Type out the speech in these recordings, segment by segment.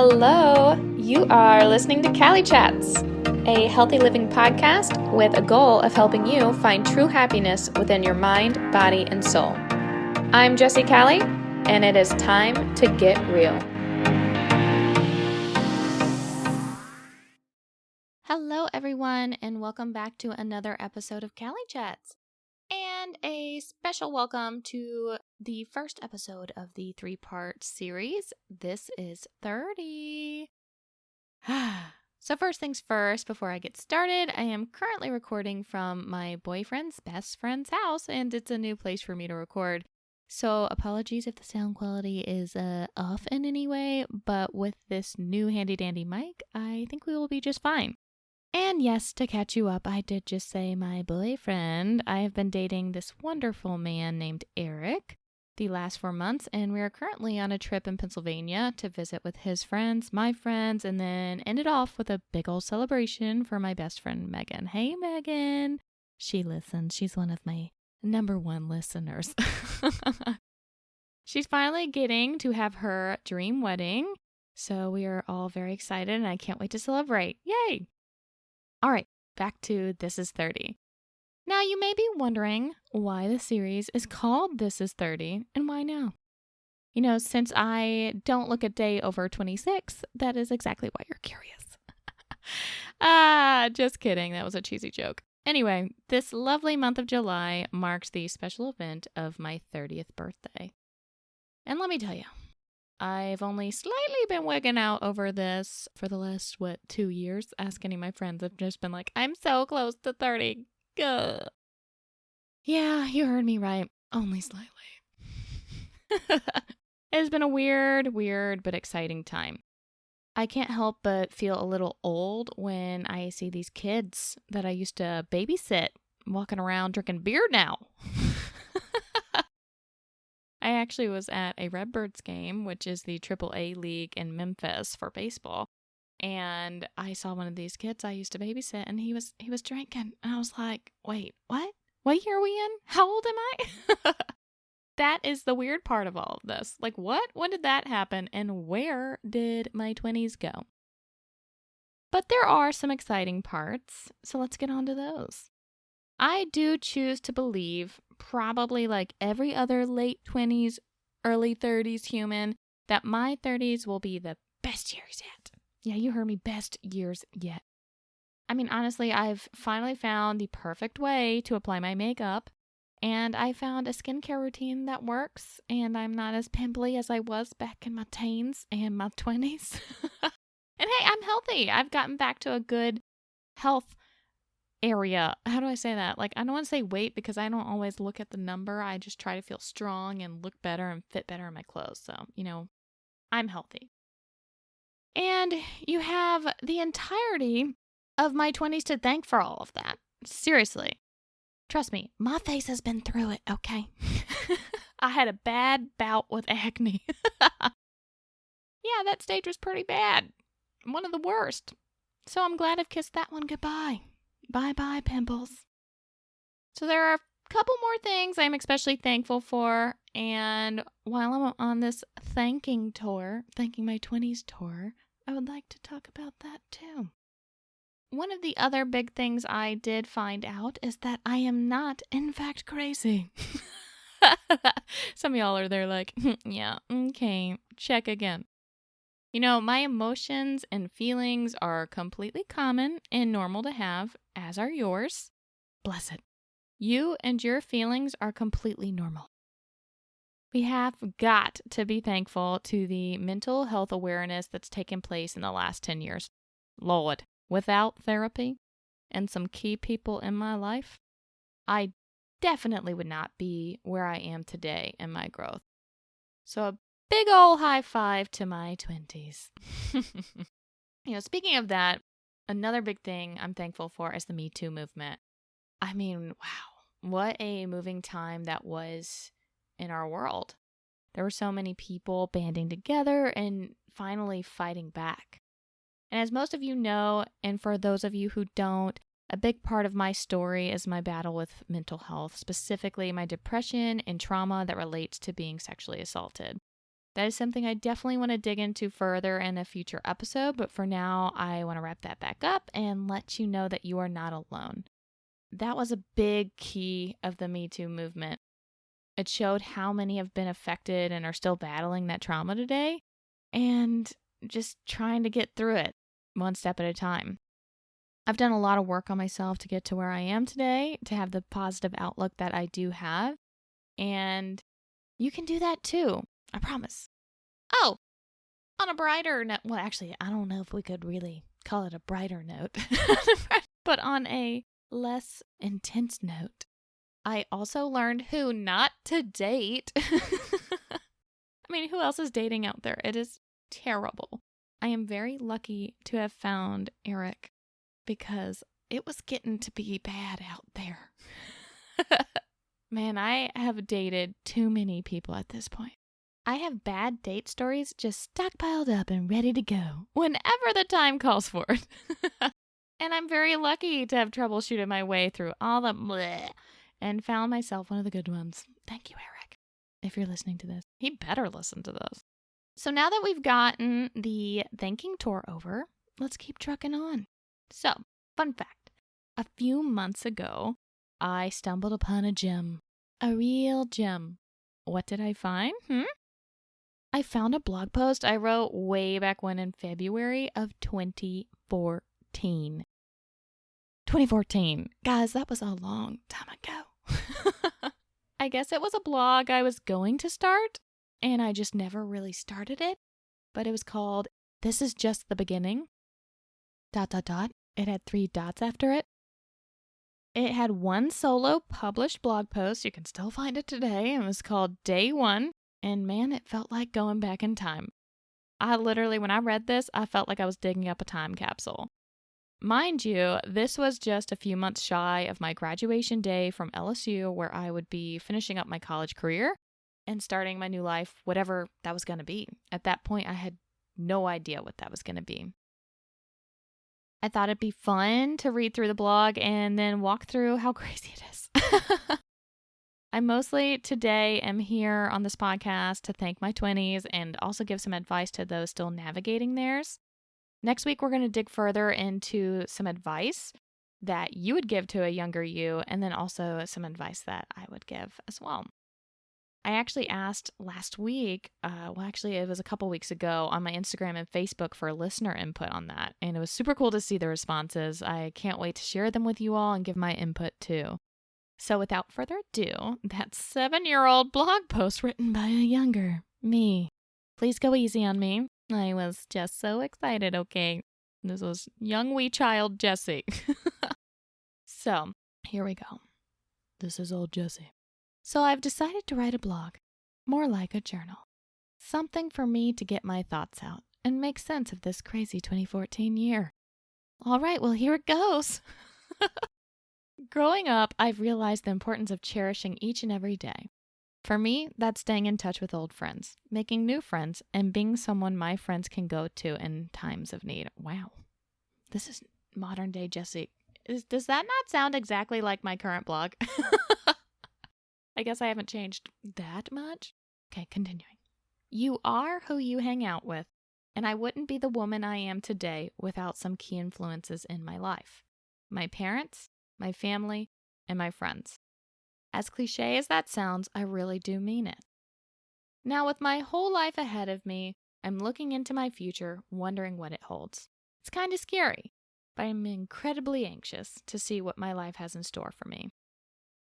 Hello! You are listening to Cali Chats, a healthy living podcast with a goal of helping you find true happiness within your mind, body, and soul. I'm Jessie Cali, and it is time to get real. Hello, everyone, and welcome back to another episode of Cali Chats. And a special welcome to the first episode of the 3-part series. This is 30. So first things first, before I get started, I am currently recording from my boyfriend's best friend's house, and it's a new place for me to record. So apologies if the sound quality is off in any way, but with this new handy-dandy mic, I think we will be just fine. And yes, to catch you up, I did just say my boyfriend. I have been dating this wonderful man named Eric the last 4 months, and we are currently on a trip in Pennsylvania to visit with his friends, my friends, and then ended off with a big old celebration for my best friend, Megan. Hey, Megan. She listens. She's one of my number one listeners. She's finally getting to have her dream wedding, so we are all very excited, and I can't wait to celebrate. Yay! All right, back to This is 30. Now, you may be wondering why the series is called This is 30 and why now? You know, since I don't look a day over 26, that is exactly why you're curious. Just kidding. That was a cheesy joke. Anyway, this lovely month of July marks the special event of my 30th birthday. And let me tell you, I've only slightly been wigging out over this for the last, 2 years? Ask any of my friends. I've just been like, I'm so close to 30. Gah. Yeah, you heard me right. Only slightly. It's been a weird, but exciting time. I can't help but feel a little old when I see these kids that I used to babysit walking around drinking beer now. I actually was at a Redbirds game, which is the AAA league in Memphis for baseball. And I saw one of these kids I used to babysit, and he was drinking. And I was like, wait, what? What year are we in? How old am I? That is the weird part of all of this. Like, what? When did that happen? And where did my 20s go? But there are some exciting parts, so let's get on to those. I do choose to believe, probably like every other late 20s, early 30s human, that my 30s will be the best years yet. Yeah, you heard me, best years yet. I mean, honestly, I've finally found the perfect way to apply my makeup, and I found a skincare routine that works, and I'm not as pimply as I was back in my teens and my 20s. And hey, I'm healthy. I've gotten back to a good health area. How do I say that? Like, I don't want to say weight because I don't always look at the number. I just try to feel strong and look better and fit better in my clothes. So, I'm healthy. And you have the entirety of my 20s to thank for all of that. Seriously. Trust me, my face has been through it, okay? I had a bad bout with acne. Yeah, that stage was pretty bad. One of the worst. So I'm glad I've kissed that one goodbye. Bye-bye, pimples. So there are a couple more things I'm especially thankful for. And while I'm on this thanking my 20s tour, I would like to talk about that too. One of the other big things I did find out is that I am not, in fact, crazy. Some of y'all are there like, yeah, okay, check again. My emotions and feelings are completely common and normal to have, as are yours. Bless it. You and your feelings are completely normal. We have got to be thankful to the mental health awareness that's taken place in the last 10 years. Lord, without therapy and some key people in my life, I definitely would not be where I am today in my growth. So a big ol' high five to my 20s. Speaking of that, another big thing I'm thankful for is the Me Too movement. I mean, wow, what a moving time that was in our world. There were so many people banding together and finally fighting back. And as most of you know, and for those of you who don't, a big part of my story is my battle with mental health, specifically my depression and trauma that relates to being sexually assaulted. That is something I definitely want to dig into further in a future episode, but for now, I want to wrap that back up and let you know that you are not alone. That was a big key of the Me Too movement. It showed how many have been affected and are still battling that trauma today and just trying to get through it one step at a time. I've done a lot of work on myself to get to where I am today, to have the positive outlook that I do have. And you can do that too. I promise. Oh, on a brighter note, well, actually, I don't know if we could really call it a brighter note, but on a less intense note, I also learned who not to date. I mean, who else is dating out there? It is terrible. I am very lucky to have found Eric because it was getting to be bad out there. Man, I have dated too many people at this point. I have bad date stories just stockpiled up and ready to go whenever the time calls for it. And I'm very lucky to have troubleshooted my way through all the bleh and found myself one of the good ones. Thank you, Eric. If you're listening to this, he better listen to this. So now that we've gotten the thanking tour over, let's keep trucking on. So, fun fact. A few months ago, I stumbled upon a gem. A real gem. What did I find? I found a blog post I wrote way back when in February of 2014. 2014. Guys, that was a long time ago. I guess it was a blog I was going to start, and I just never really started it. But it was called This Is Just the Beginning. ... It had 3 dots after it. It had one solo published blog post. You can still find it today. It was called Day 1. And man, it felt like going back in time. I literally, when I read this, I felt like I was digging up a time capsule. Mind you, this was just a few months shy of my graduation day from LSU, where I would be finishing up my college career and starting my new life, whatever that was going to be. At that point, I had no idea what that was going to be. I thought it'd be fun to read through the blog and then walk through how crazy it is. I mostly today am here on this podcast to thank my 20s and also give some advice to those still navigating theirs. Next week, we're going to dig further into some advice that you would give to a younger you, and then also some advice that I would give as well. I actually asked last week, it was a couple weeks ago on my Instagram and Facebook for listener input on that, and it was super cool to see the responses. I can't wait to share them with you all and give my input too. So without further ado, that 7-year-old blog post written by a younger me. Please go easy on me. I was just so excited, okay? This was young wee child Jessie. So, here we go. This is old Jessie. So I've decided to write a blog, more like a journal. Something for me to get my thoughts out and make sense of this crazy 2014 year. All right, well, here it goes. Growing up, I've realized the importance of cherishing each and every day. For me, that's staying in touch with old friends, making new friends, and being someone my friends can go to in times of need. Wow. This is modern day Jessie. Does that not sound exactly like my current blog? I guess I haven't changed that much. Okay, continuing. You are who you hang out with, and I wouldn't be the woman I am today without some key influences in my life. My parents, my family, and my friends. As cliche as that sounds, I really do mean it. Now, with my whole life ahead of me, I'm looking into my future, wondering what it holds. It's kind of scary, but I'm incredibly anxious to see what my life has in store for me.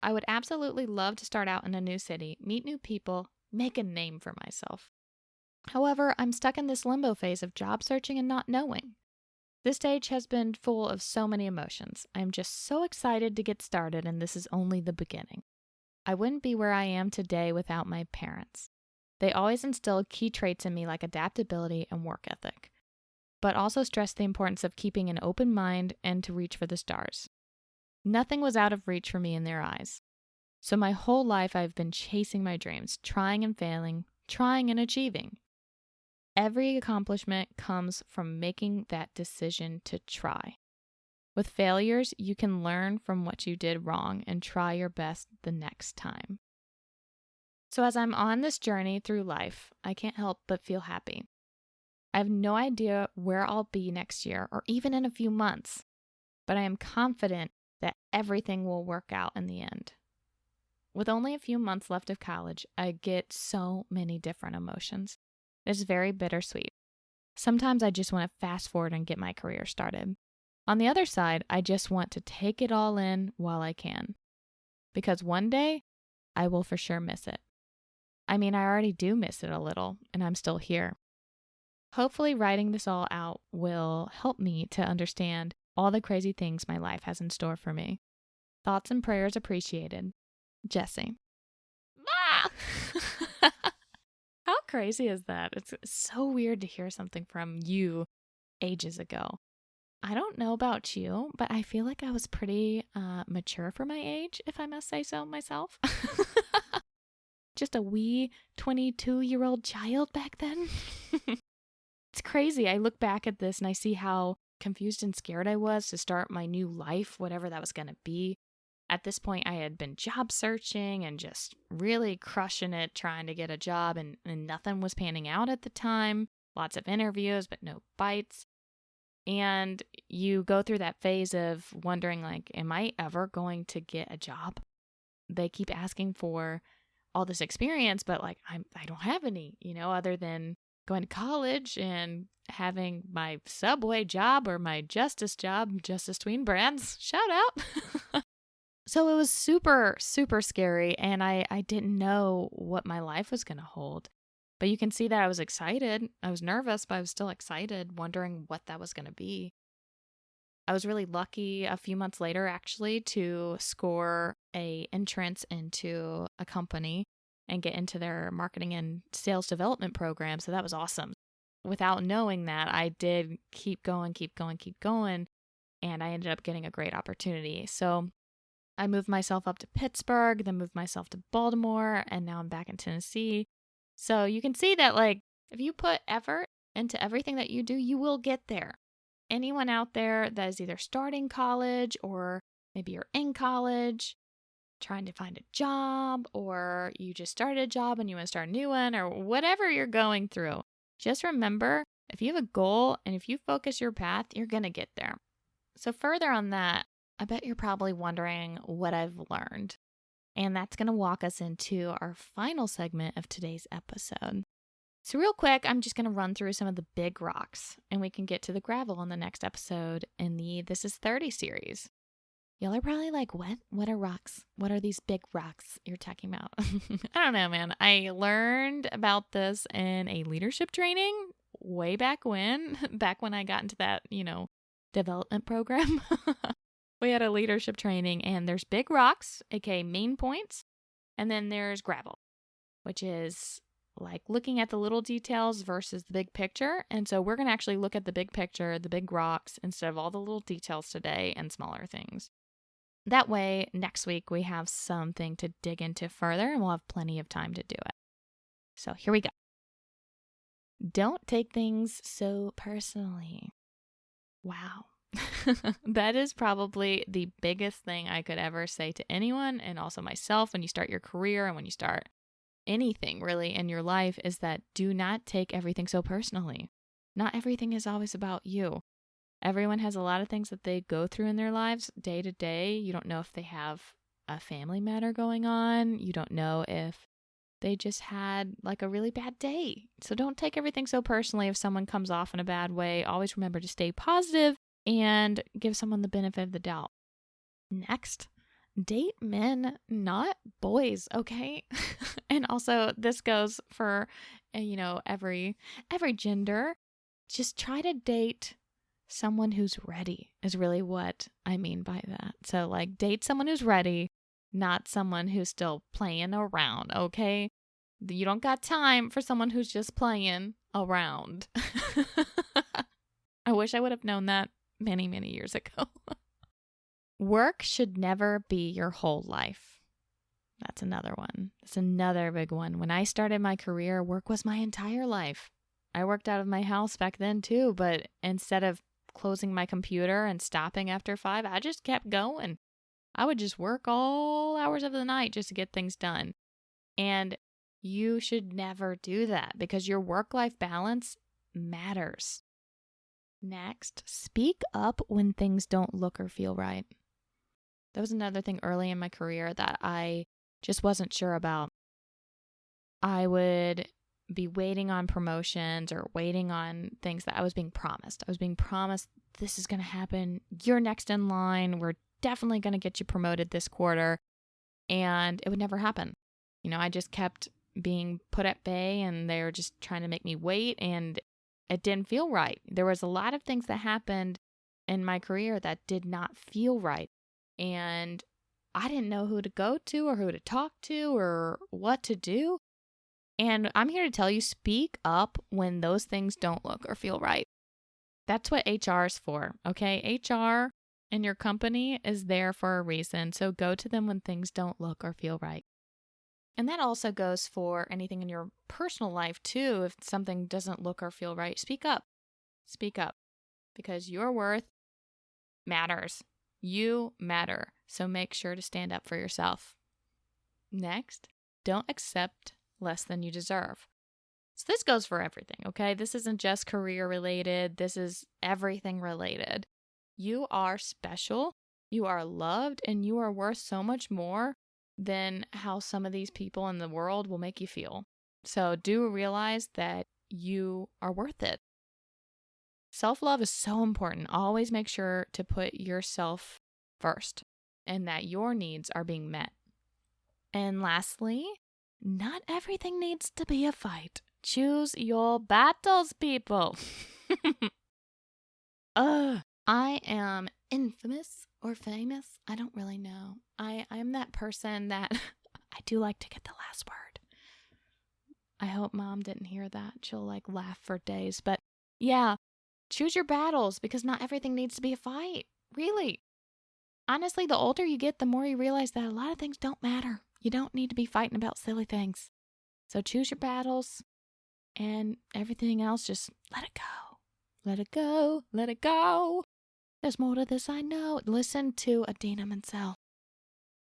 I would absolutely love to start out in a new city, meet new people, make a name for myself. However, I'm stuck in this limbo phase of job searching and not knowing. This stage has been full of so many emotions. I'm just so excited to get started, and this is only the beginning. I wouldn't be where I am today without my parents. They always instilled key traits in me like adaptability and work ethic, but also stressed the importance of keeping an open mind and to reach for the stars. Nothing was out of reach for me in their eyes. So my whole life I've been chasing my dreams, trying and failing, trying and achieving. Every accomplishment comes from making that decision to try. With failures, you can learn from what you did wrong and try your best the next time. So as I'm on this journey through life, I can't help but feel happy. I have no idea where I'll be next year or even in a few months, but I am confident that everything will work out in the end. With only a few months left of college, I get so many different emotions. It's very bittersweet. Sometimes I just want to fast forward and get my career started. On the other side, I just want to take it all in while I can. Because one day, I will for sure miss it. I mean, I already do miss it a little, and I'm still here. Hopefully, writing this all out will help me to understand all the crazy things my life has in store for me. Thoughts and prayers appreciated. Jessie. Ah! How crazy is that? It's so weird to hear something from you ages ago. I don't know about you, but I feel like I was pretty mature for my age, if I must say so myself. Just a wee 22-year-old child back then. It's crazy. I look back at this and I see how confused and scared I was to start my new life, whatever that was going to be. At this point, I had been job searching and just really crushing it, trying to get a job, and nothing was panning out at the time. Lots of interviews, but no bites. And you go through that phase of wondering, like, am I ever going to get a job? They keep asking for all this experience, but like, I don't have any, other than going to college and having my Subway job or my Justice job, Justice Tween Brands, shout out. So it was super, super scary, and I didn't know what my life was going to hold. But you can see that I was excited. I was nervous, but I was still excited, wondering what that was going to be. I was really lucky a few months later, actually, to score an entrance into a company and get into their marketing and sales development program. So that was awesome. Without knowing that, I did keep going, and I ended up getting a great opportunity. So I moved myself up to Pittsburgh, then moved myself to Baltimore, and now I'm back in Tennessee. So you can see that, like, if you put effort into everything that you do, you will get there. Anyone out there that is either starting college or maybe you're in college, trying to find a job, or you just started a job and you want to start a new one, or whatever you're going through, just remember, if you have a goal and if you focus your path, you're going to get there. So further on that, I bet you're probably wondering what I've learned. And that's going to walk us into our final segment of today's episode. So real quick, I'm just going to run through some of the big rocks, and we can get to the gravel in the next episode in the This is 30 series. Y'all are probably like, what? What are rocks? What are these big rocks you're talking about? I don't know, man. I learned about this in a leadership training way back when I got into that, development program. We had a leadership training, and there's big rocks, aka main points, and then there's gravel, which is like looking at the little details versus the big picture. And so we're going to actually look at the big picture, the big rocks, instead of all the little details today and smaller things. That way, next week we have something to dig into further, and we'll have plenty of time to do it. So here we go. Don't take things so personally. Wow. That is probably the biggest thing I could ever say to anyone, and also myself, when you start your career and when you start anything really in your life, is that do not take everything so personally. Not everything is always about you. Everyone has a lot of things that they go through in their lives day to day. You don't know if they have a family matter going on. You don't know if they just had like a really bad day. So don't take everything so personally if someone comes off in a bad way. Always remember to stay positive and give someone the benefit of the doubt. Next, date men, not boys, okay? And also this goes for, every gender. Just try to date someone who's ready is really what I mean by that. So like date someone who's ready, not someone who's still playing around, okay? You don't got time for someone who's just playing around. I wish I would have known that many, many years ago. Work should never be your whole life. That's another one. That's another big one. When I started my career, work was my entire life. I worked out of my house back then too, but instead of closing my computer and stopping after 5, I just kept going. I would just work all hours of the night just to get things done. And You should never do that because your work-life balance matters. Next, speak up when things don't look or feel right. That was another thing early in my career that I just wasn't sure about. I would be waiting on promotions or waiting on things that I was being promised. I was being promised, this is going to happen. You're next in line. We're definitely going to get you promoted this quarter. And it would never happen. I just kept being put at bay and they were just trying to make me wait, and it didn't feel right. There was a lot of things that happened in my career that did not feel right. And I didn't know who to go to or who to talk to or what to do. And I'm here to tell you, speak up when those things don't look or feel right. That's what HR is for, okay? HR in your company is there for a reason. So go to them when things don't look or feel right. And that also goes for anything in your personal life too. If something doesn't look or feel right, speak up. Speak up because your worth matters. You matter. So make sure to stand up for yourself. Next, don't accept less than you deserve. So this goes for everything, okay? This isn't just career related. This is everything related. You are special. You are loved, and you are worth so much more than how some of these people in the world will make you feel. So do realize that you are worth it. Self-love is so important. Always make sure to put yourself first and that your needs are being met. And lastly, not everything needs to be a fight. Choose your battles, people. I am infamous or famous. I don't really know. I am that person that I do like to get the last word. I hope Mom didn't hear that. She'll laugh for days. But yeah, choose your battles because not everything needs to be a fight. Really. Honestly, the older you get, the more you realize that a lot of things don't matter. You don't need to be fighting about silly things. So choose your battles and everything else, just let it go. Let it go. Let it go. There's more to this, I know. Listen to Adina Menzel.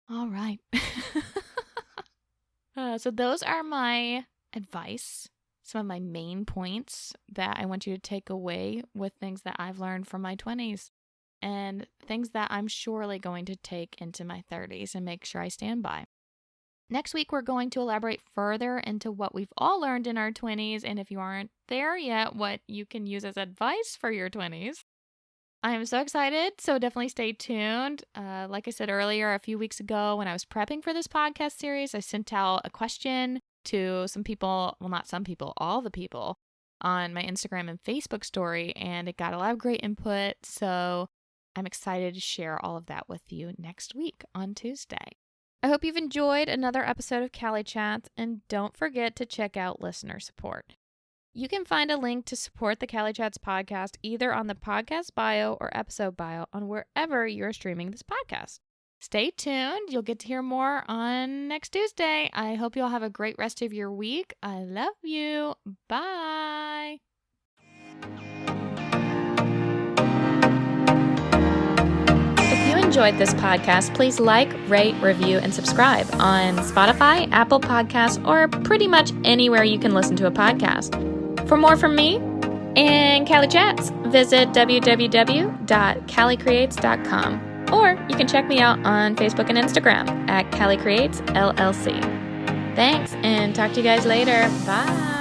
All right. So those are my advice, some of my main points that I want you to take away with things that I've learned from my 20s and things that I'm surely going to take into my 30s and make sure I stand by. Next week, we're going to elaborate further into what we've all learned in our 20s, and if you aren't there yet, what you can use as advice for your 20s. I am so excited, so definitely stay tuned. Like I said earlier, a few weeks ago when I was prepping for this podcast series, I sent out a question to some people, well, not some people, all the people on my Instagram and Facebook story, and it got a lot of great input, so I'm excited to share all of that with you next week on Tuesday. I hope you've enjoyed another episode of Cali Chats, and don't forget to check out listener support. You can find a link to support the Cali Chats podcast either on the podcast bio or episode bio on wherever you're streaming this podcast. Stay tuned. You'll get to hear more on next Tuesday. I hope you'll have a great rest of your week. I love you. Bye. If you enjoyed this podcast, please like, rate, review, and subscribe on Spotify, Apple Podcasts, or pretty much anywhere you can listen to a podcast. For more from me and Cali Chats, visit www.calicreates.com. Or you can check me out on Facebook and Instagram at Cali Creates LLC. Thanks, and talk to you guys later. Bye.